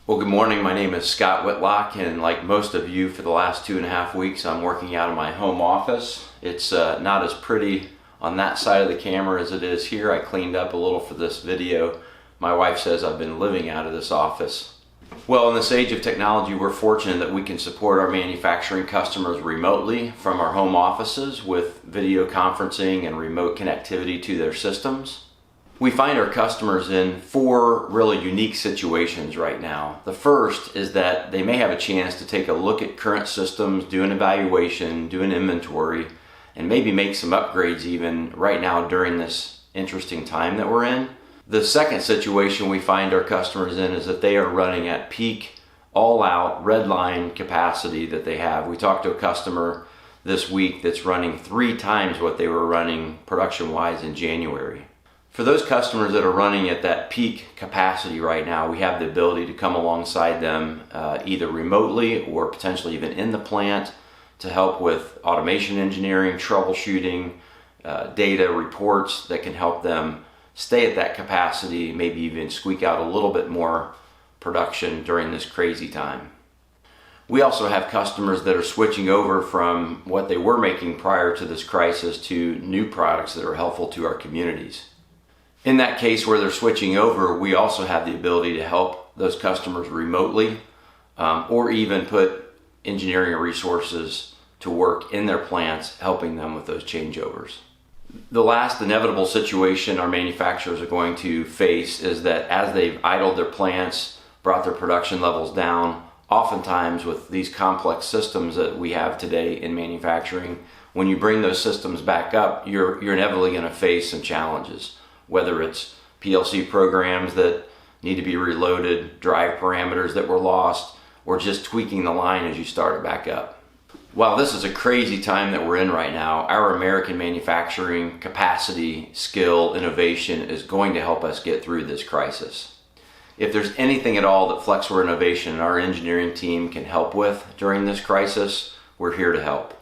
Well, good morning. My name is Scott Whitlock, and like most of you, for the last 2.5 weeks, I'm working out of my home office. It's not as pretty on that side of the camera as it is here. I cleaned up a little for this video. My wife says I've been living out of this office. Well, in this age of technology, we're fortunate that we can support our manufacturing customers remotely from our home offices with video conferencing and remote connectivity to their systems. We find our customers in 4 really unique situations right now. The first is that they may have a chance to take a look at current systems, do an evaluation, do an inventory, and maybe make some upgrades even right now during this interesting time that we're in. The second situation we find our customers in is that they are running at peak, all-out, red line capacity that they have. We talked to a customer this week that's running 3 times what they were running production-wise in January. For those customers that are running at that peak capacity right now, we have the ability to come alongside them either remotely or potentially even in the plant to help with automation engineering, troubleshooting, data reports that can help them stay at that capacity, maybe even squeak out a little bit more production during this crazy time. We also have customers that are switching over from what they were making prior to this crisis to new products that are helpful to our communities. In that case where they're switching over, we also have the ability to help those customers remotely or even put engineering resources to work in their plants, helping them with those changeovers. The last inevitable situation our manufacturers are going to face is that as they've idled their plants, brought their production levels down, oftentimes with these complex systems that we have today in manufacturing, when you bring those systems back up, you're inevitably going to face some challenges. Whether it's PLC programs that need to be reloaded, drive parameters that were lost, or just tweaking the line as you start it back up. While this is a crazy time that we're in right now, our American manufacturing capacity, skill, innovation is going to help us get through this crisis. If there's anything at all that Flexware Innovation and our engineering team can help with during this crisis, we're here to help.